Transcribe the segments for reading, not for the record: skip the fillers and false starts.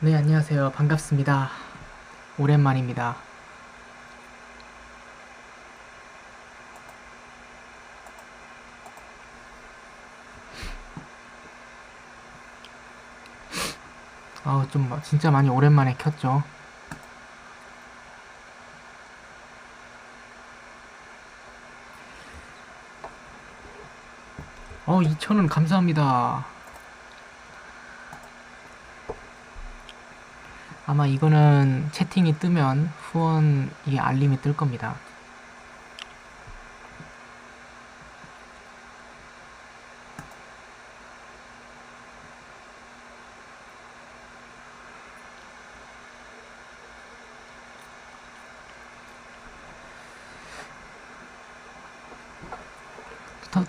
네, 안녕하세요. 반갑습니다. 오랜만입니다. 진짜 많이 오랜만에 켰죠. 2,000원 감사합니다. 아마 이거는 채팅이 뜨면 후원 이게 알림이 뜰 겁니다.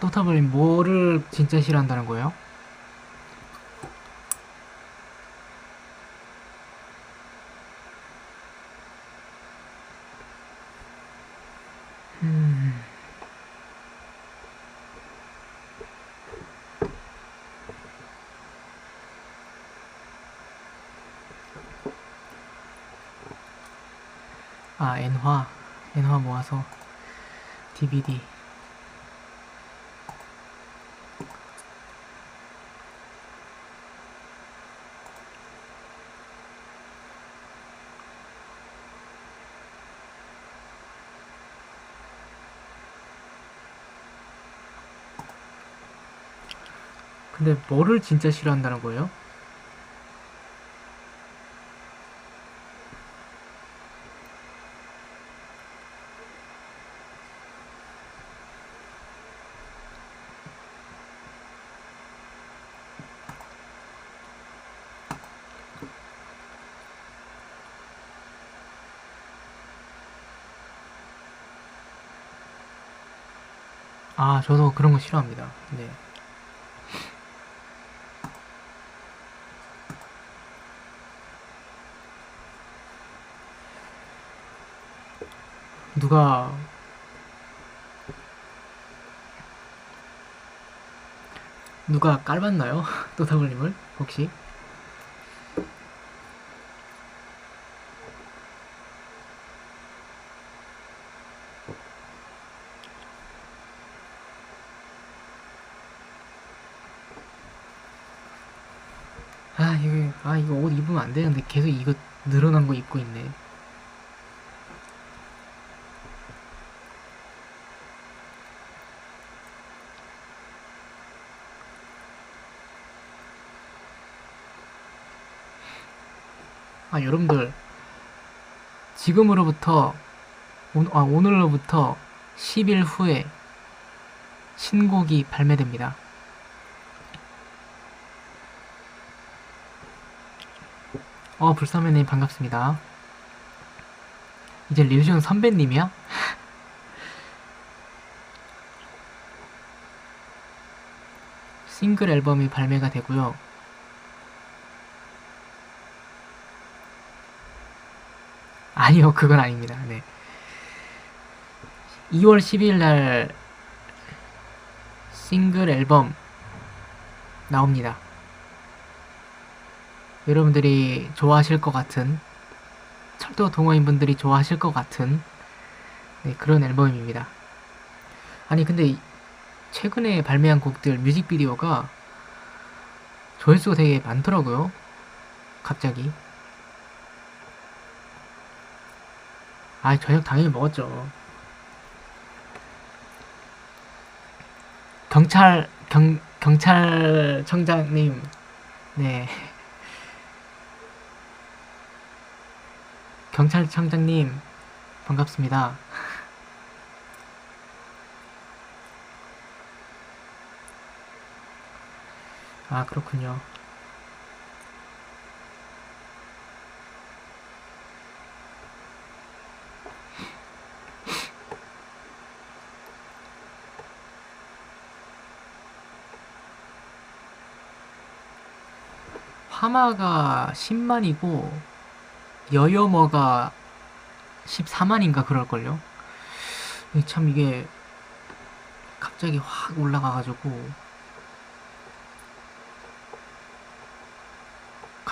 또타블님 뭐를 진짜 싫어한다는 거예요? 아, 엔화 모아서 DVD. 근데 뭐를 진짜 싫어한다는 거예요? 아, 저도 그런 거 싫어합니다. 네. 누가 깔봤나요? 또타블님을 혹시? 이거 옷 입으면 안 되는데 계속 이거 늘어난 거 입고 있네. 여러분들, 지금으로부터, 오늘로부터 10일 후에 신곡이 발매됩니다. 불사매님 반갑습니다. 이제 릴리온 선배님이야? 싱글 앨범이 발매가 되고요. 아니요, 그건 아닙니다. 네. 2월 12일 날 싱글 앨범 나옵니다. 여러분들이 좋아하실 것 같은, 철도 동호인분들이 좋아하실 것 같은, 네, 그런 앨범입니다. 아니, 근데 최근에 발매한 곡들 뮤직비디오가 조회수가 되게 많더라고요. 갑자기. 저녁 당연히 먹었죠. 경찰청장님, 네. 경찰청장님, 반갑습니다. 그렇군요. 하마가 10만이고, 여여머가 14만인가 그럴걸요? 참 이게 갑자기 확 올라가가지고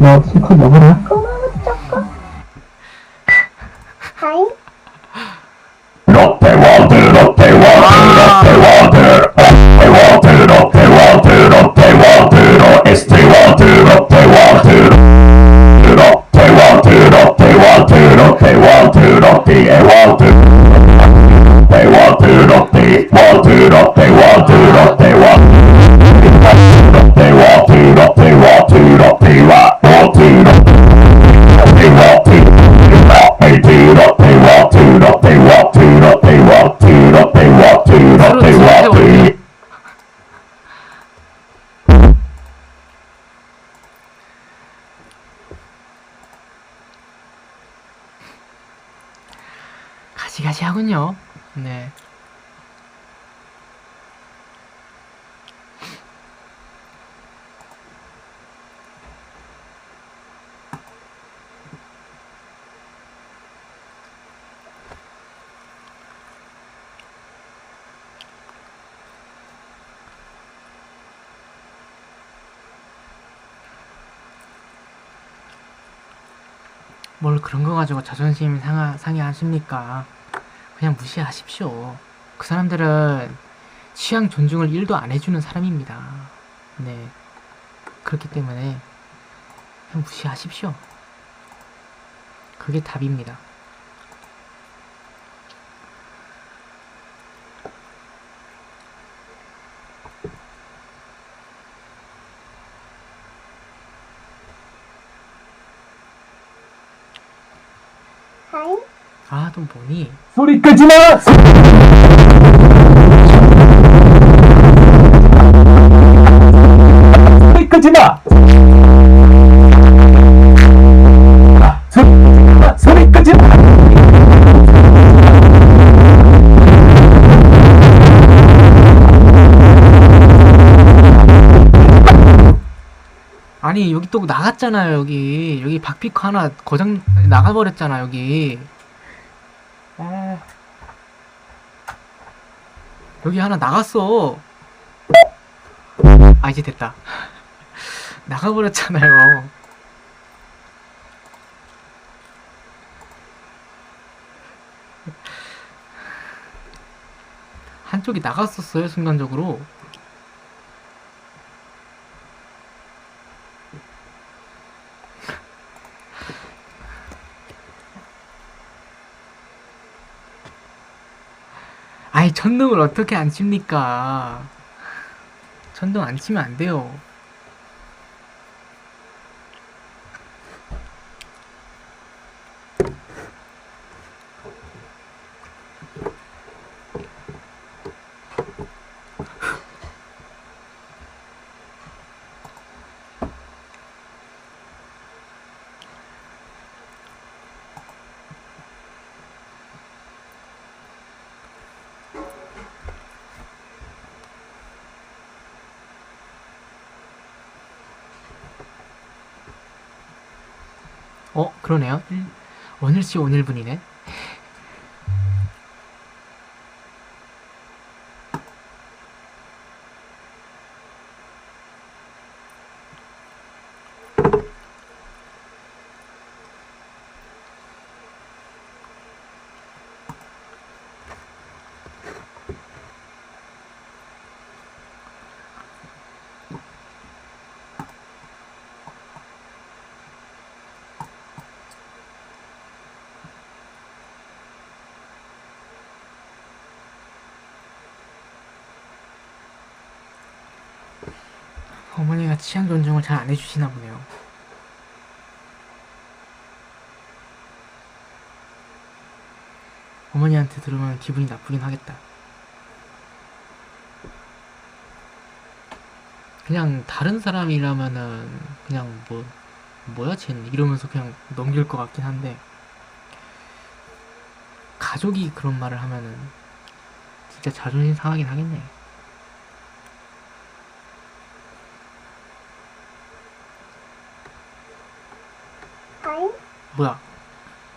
너 실컷 먹어라. 고마워, 쪼꼬. 하이. 롯데월드 롯데월드 롯데월드 롯데월드 롯데월드 롯데월드 ST월드 롯데월드 롯데월드 롯데월드 롯데월드 롯데월드 롯데월드 롯데월드 롯데월드 롯데월드 가시가시 하군요. 네. 뭘 그런 거 가지고 자존심 상해하십니까? 그냥 무시하십시오. 그 사람들은 취향 존중을 1도 안 해주는 사람입니다. 네. 그렇기 때문에 그냥 무시하십시오. 그게 답입니다. 하이. 아, 또 뭐니? 소리 끄지 마! 소리 끄지 마! 소리 끄지 마! 아니, 여기 또 나갔잖아요, 여기 박피커 하나 고장 나가버렸잖아, 여기. 아. 여기 하나 나갔어. 아, 이제 됐다. 나가버렸잖아요. 한쪽이 나갔었어요, 순간적으로. 아이, 천둥을 어떻게 안 칩니까? 천둥 안 치면 안 돼요. 그러네요. 오늘씨 오늘분이네. 어머니가 취향 존중을 잘 안 해주시나 보네요. 어머니한테 들으면 기분이 나쁘긴 하겠다. 그냥 다른 사람이라면은 그냥 뭐야 쟤는 이러면서 그냥 넘길 것 같긴 한데, 가족이 그런 말을 하면은 진짜 자존심 상하긴 하겠네. 하이. 뭐야?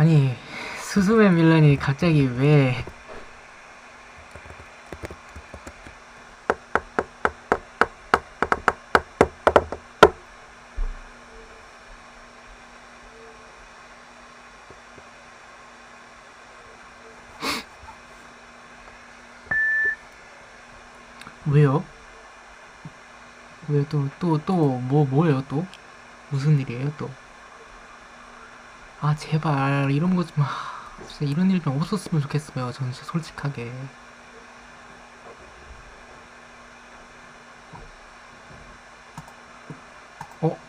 아니, 스즈메 밀런이 갑자기 왜 왜요? 왜 뭐예요 또? 무슨 일이에요 또? 아 제발 이런 거 좀, 진짜 이런 일 좀 없었으면 좋겠어요. 저는 진짜 솔직하게.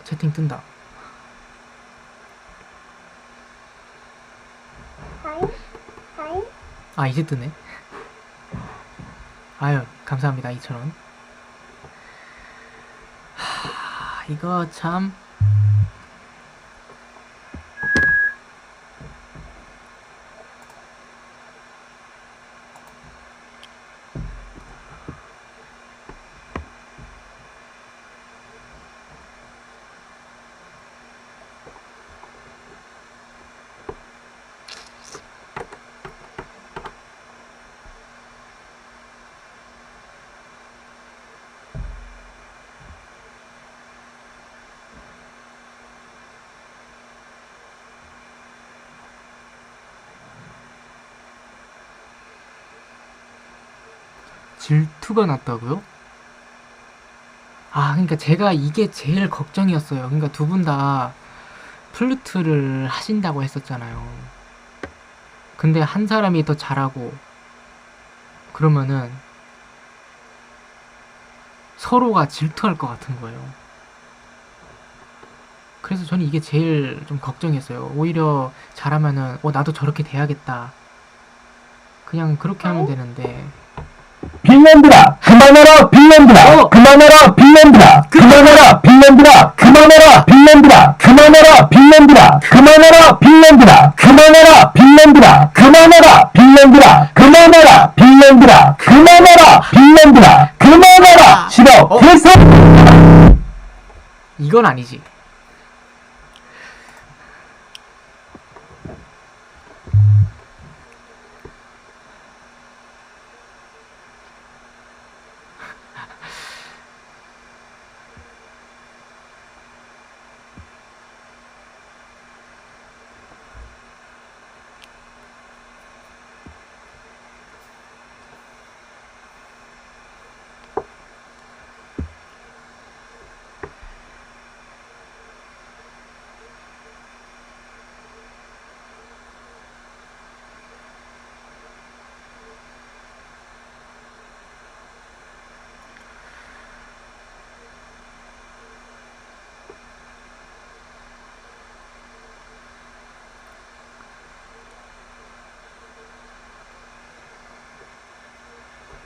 채팅 뜬다. 아 이제 뜨네. 아유 감사합니다. 2,000원. 이거 참. 질투가 났다고요? 아, 그러니까 제가 이게 제일 걱정이었어요. 그러니까 두 분 다 플루트를 하신다고 했었잖아요. 근데 한 사람이 더 잘하고 그러면은 서로가 질투할 것 같은 거예요. 그래서 저는 이게 제일 좀 걱정이었어요. 오히려 잘하면은 나도 저렇게 돼야겠다. 그냥 그렇게 하면 되는데. 빈년들아 그만해라 빈년들아 그만해라 빈년들아 그만해라 빈년들아 그만해라 빈년들아 그만해라 빈년들아 그만해라 빈년들아 그만해라 빈년들아 그만해라 빈년들아 그만해라 빈년들아 그만해라 빈년들아 그만해라 싫어 됐어. 이건 아니지.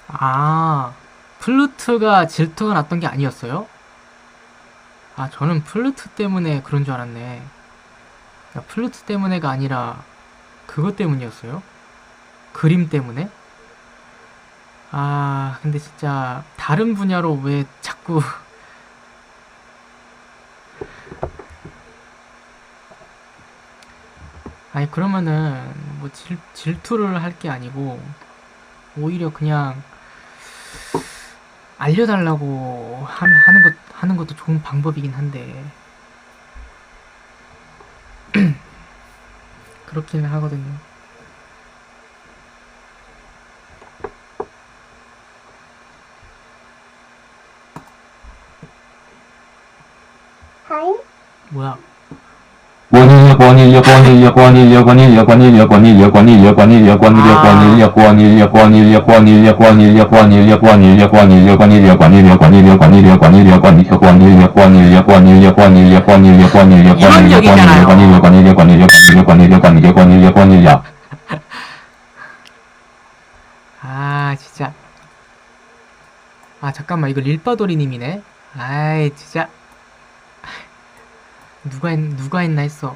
아, 플루트가 질투가 났던 게 아니었어요? 아, 저는 플루트 때문에 그런 줄 알았네. 플루트 때문에가 아니라 그것 때문이었어요? 그림 때문에? 아, 근데 진짜 다른 분야로 왜 자꾸 아니 그러면은 뭐 질투를 할 게 아니고 오히려 그냥 알려달라고 하는 것도 좋은 방법이긴 한데 그렇기는 하거든요. 뭐야? 아 진짜. 아 잠깐만 이거 릴바도리님이네. 아이 진짜. 누가 했나 했어.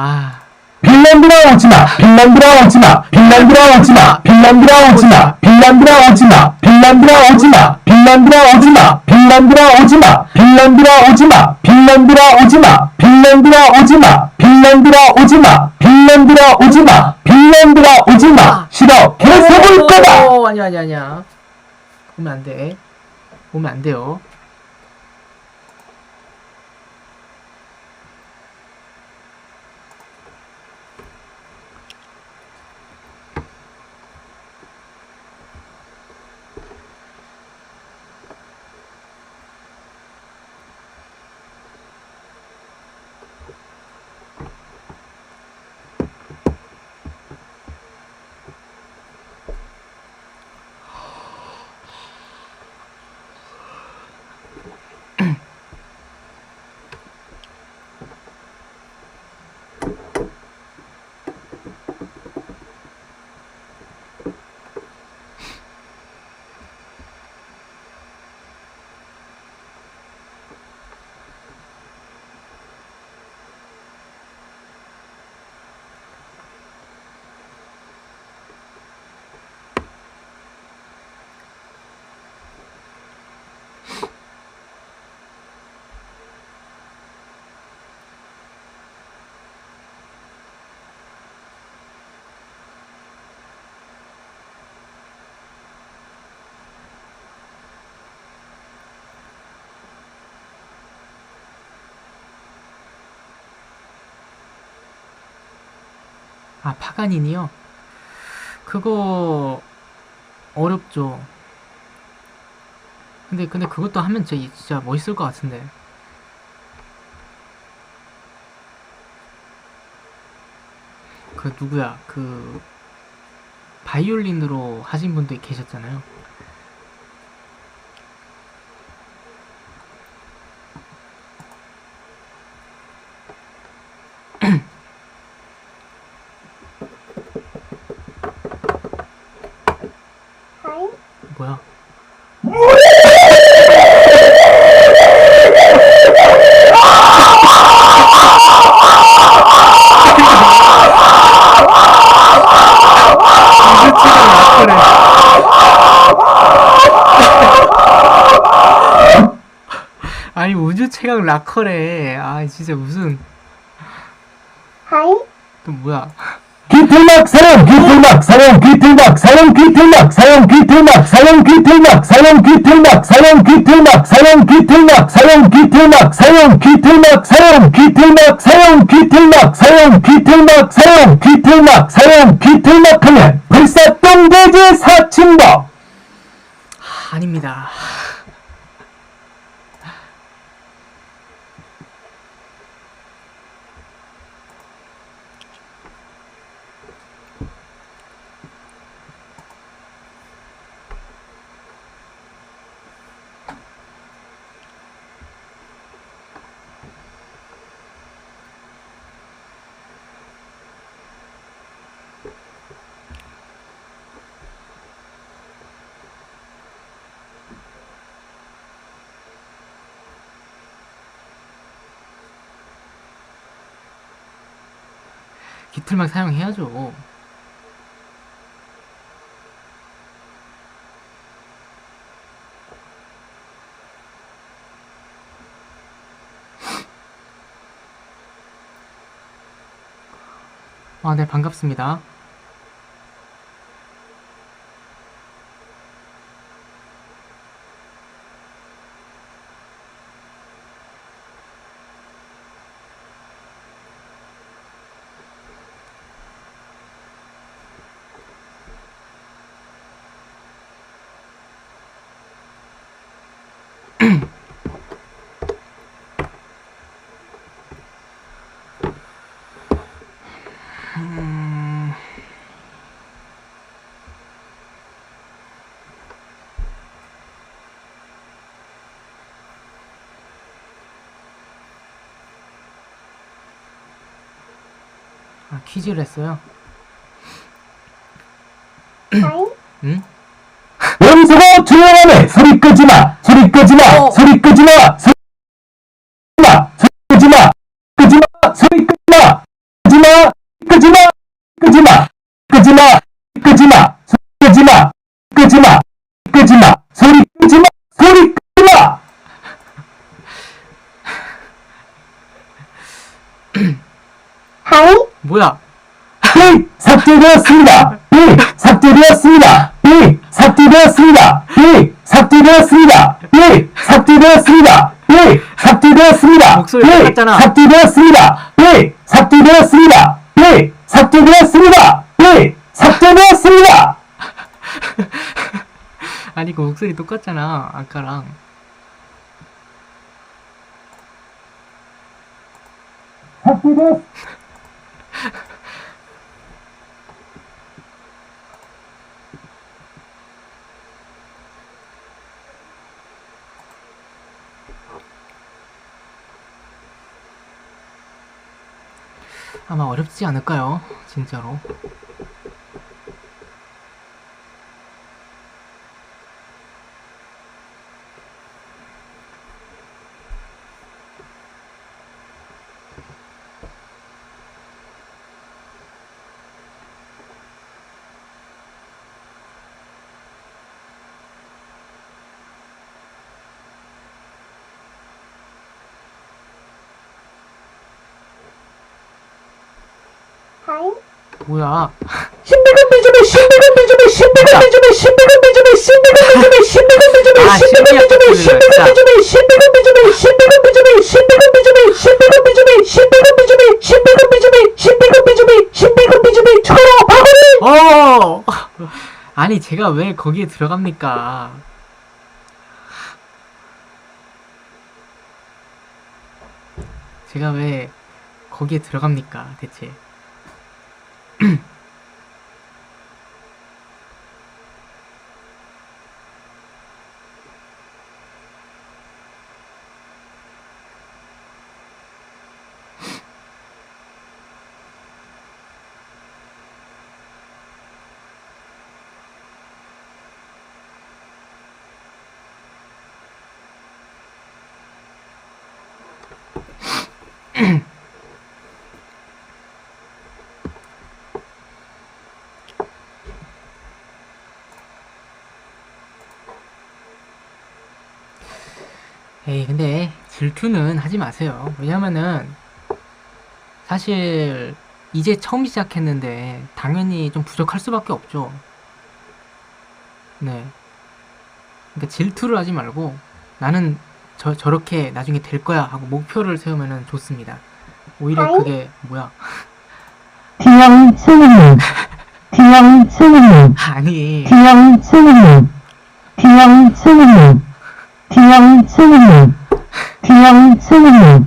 아, 핀란드라 오지마, 핀란드라 오지마, 핀란드라 오지마, 핀란드라 오지마, 핀란드라 오지마, 핀란드라 오지마, 핀란드라 오지마, 핀란드라 오지마, 핀란드라 오지마, 핀란드라 오지마, 핀란드라 오지마, 핀란드라 오지마, 핀란드라 오지마, 핀란드라 오지마. 싫어, 계속 올 거다. 아니야. 오면 안 돼. 오면 안 돼요. 아, 파가닌이요? 그거 어렵죠. 근데 그것도 하면 진짜 멋있을 것 같은데. 그 누구야? 그 바이올린으로 하신 분도 계셨잖아요. 뭐야? 아니 우주 최강 락커래. 아 진짜 무슨 또 뭐야? 귀틀막 사용 귀틀막 사용 귀틀막 사용 귀틀막 사용 귀틀막 사용 귀틀막 사용 귀틀막 사용 귀틀막 사용 귀틀막 사용 귀틀막 사용 귀틀막 사용 귀틀막 사용 귀틀막 사용 귀틀막 사용 귀틀막 사용 귀틀막 하면 불사똥돼지 4층법. 아닙니다. 기틀막 사용해야죠. 아, 네, 반갑습니다. 아, 퀴즈를 했어요. 하이. 응? 염소가 조용하네. 소리 끄지마. 소리 끄지마. 소리 끄지마. 소리 끄지마. 소리 끄지마. 끄지마. 소리 끄지마. 끄지마. 끄지마. 끄지마. 끄지마. 끄지마. 소리 끄지마. 끄지마. 끄지마. 소리 끄지마. 소리 끄지마. 하이. 뭐야? 삐 삭제되었습니다. 삐 삭제되었습니다. 삐 삭제되었습니다. 삐 삭제되었습니다. 삐 삭제되었습니다. 삐 삭제되었습니다. 목소리 삐 똑같잖아. 삭제되었습니다. 삐 삭제되었습니다. 삐 삭제되었습니다. 삐 삭제되었습니다. 아니 그 목소리 똑같잖아 아까랑. 삭제되었 아마 어렵지 않을까요? 진짜로. 하이. 뭐야? 신비금 비주비 신비금 비주비 신비금 비주비 신비금 비주비 신비금 비주비 신비금 비주비 아, 신비금 비주비 신비금 비주비 신비금 비주비 신비금 비주비 신비금 비주비 신비금 비주비 신비금 비주비 신비금 비주비 신비금 비주비 신비금 비주비 초로 바구니. 아니 제가 왜 거기에 들어갑니까? 제가 왜 거기에 들어갑니까 대체? 에이 근데 질투는 하지 마세요. 왜냐면은 사실 이제 처음 시작했는데 당연히 좀 부족할 수밖에 없죠. 네. 그러니까 질투를 하지 말고 나는 저렇게 나중에 될 거야 하고 목표를 세우면은 좋습니다. 오히려 그게 뭐야? 기왕 승우님, 기왕 승우님, 아니 기왕 승우님, 기왕 승우님, 기왕 승우님, 기왕 승우님,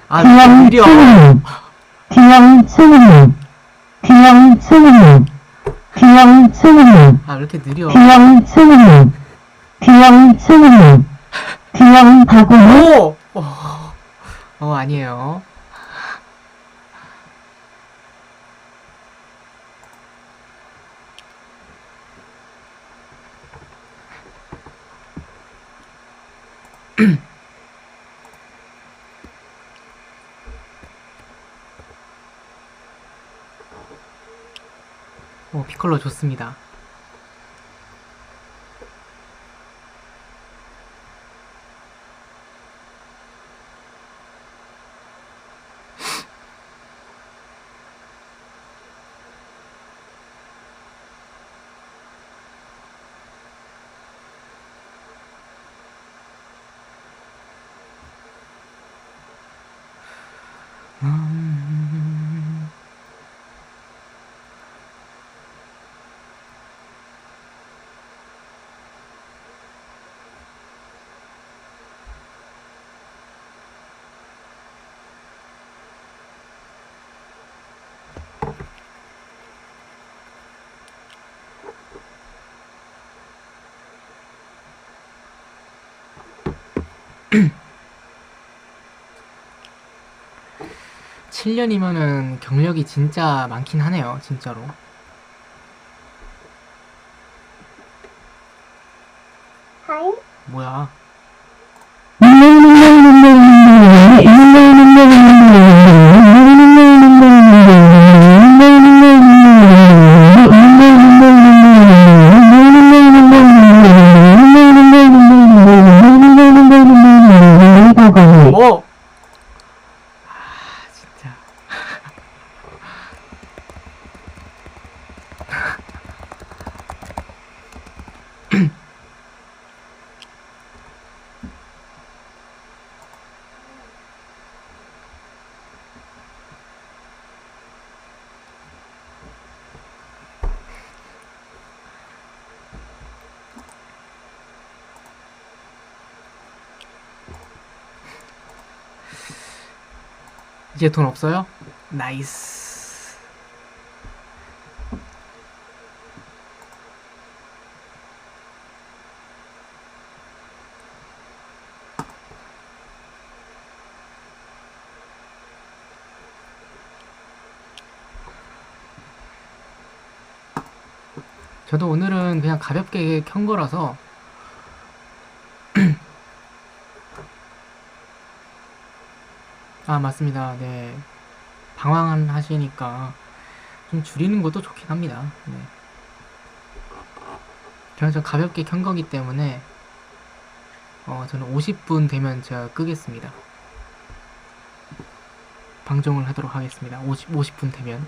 아 기왕 느려. 승우님, 기왕 승우님, 기왕 승우님, 기왕 승우님, 아 왜 이렇게 느려? 기왕 승우님, 기왕 승우님, 기왕 바구니, 오! 아니에요. 피콜로 좋습니다. 7년이면은 경력이 진짜 많긴 하네요, 진짜로. 하이. 뭐야. 오! 아, 진짜. 이제 돈 없어요? 나이스. 저도 오늘은 그냥 가볍게 켠 거라서 아, 맞습니다. 네. 방황하시니까 좀 줄이는 것도 좋긴 합니다. 네. 저는 좀 가볍게 켠 거기 때문에 저는 50분 되면 제가 끄겠습니다. 방종을 하도록 하겠습니다. 50분 되면.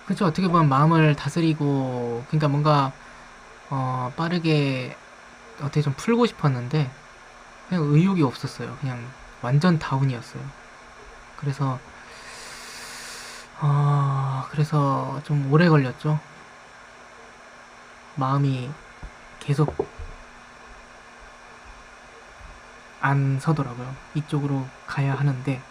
그쵸. 어떻게 보면 마음을 다스리고, 그러니까 뭔가 빠르게 어떻게 좀 풀고 싶었는데 그냥 의욕이 없었어요. 그냥 완전 다운이었어요. 그래서 좀 오래 걸렸죠. 마음이 계속 안 서더라고요. 이쪽으로 가야 하는데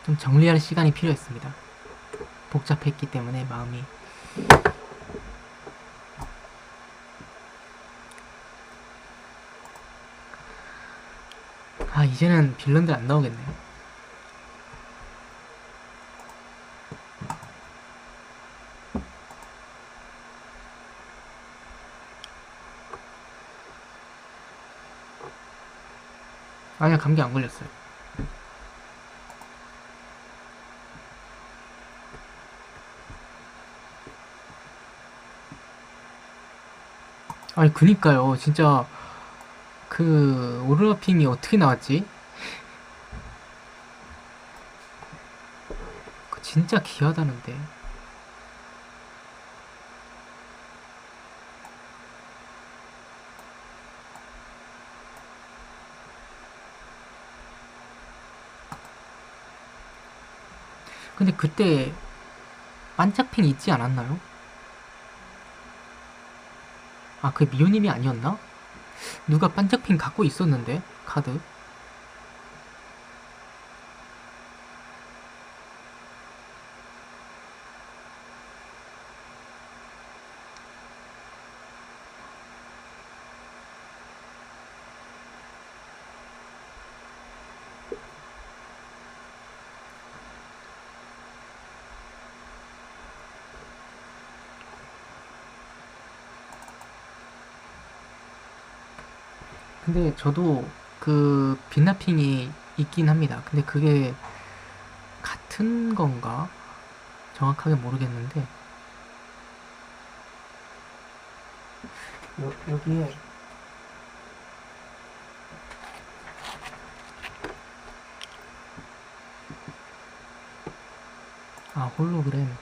좀 정리할 시간이 필요했습니다. 복잡했기 때문에 마음이. 아, 이제는 빌런들 안 나오겠네. 아니야, 감기 안 걸렸어요. 아니, 그니까요. 진짜 그 오르라핑이 어떻게 나왔지? 그 진짜 귀하다는데. 근데 그때 반짝핑 있지 않았나요? 아, 그게 미호님이 아니었나? 누가 반짝핑 갖고 있었는데 카드. 근데 저도 그 빛나핑이 있긴 합니다. 근데 그게 같은 건가? 정확하게 모르겠는데 여기에 아, 홀로그램.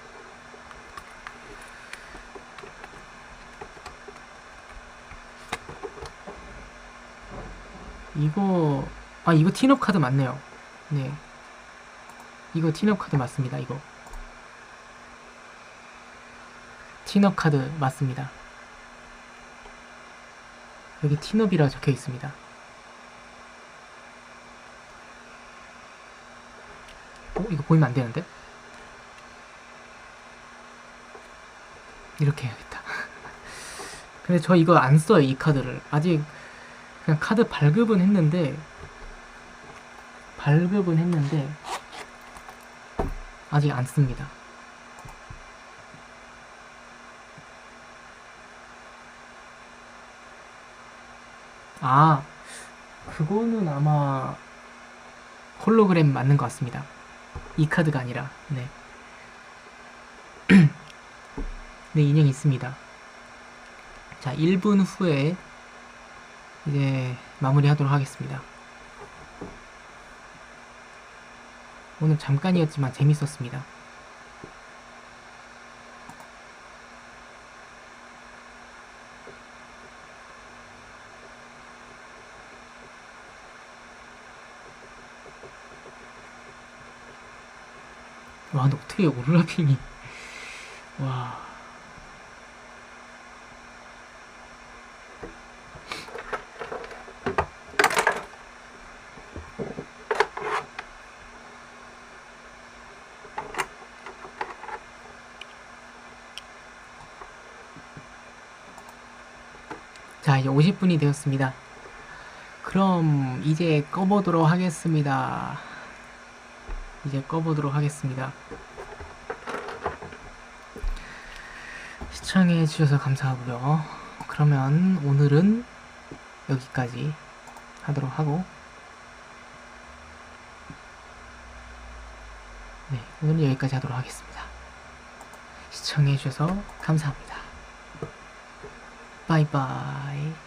이거 티너 카드 맞네요. 네. 이거 티너 카드 맞습니다, 이거. 티너 카드 맞습니다. 여기 티너비라고 적혀 있습니다. 이거 보이면 안 되는데? 이렇게 해야겠다. 근데 저 이거 안 써요, 이 카드를. 아직 그냥 카드 발급은 했는데 아직 안 씁니다. 아, 그거는 아마 홀로그램 맞는 것 같습니다. 이 카드가 아니라. 네. 네, 인형 있습니다. 자, 1분 후에 이제 마무리하도록 하겠습니다. 오늘 잠깐이었지만 재밌었습니다. 와, 근데 어떻게 오르라핑이. 와. 자, 이제 50분이 되었습니다. 그럼 이제 꺼보도록 하겠습니다. 시청해주셔서 감사하고요. 그러면 오늘은 여기까지 하도록 하고, 네, 오늘은 여기까지 하도록 하겠습니다. 시청해주셔서 감사합니다. 바이바이.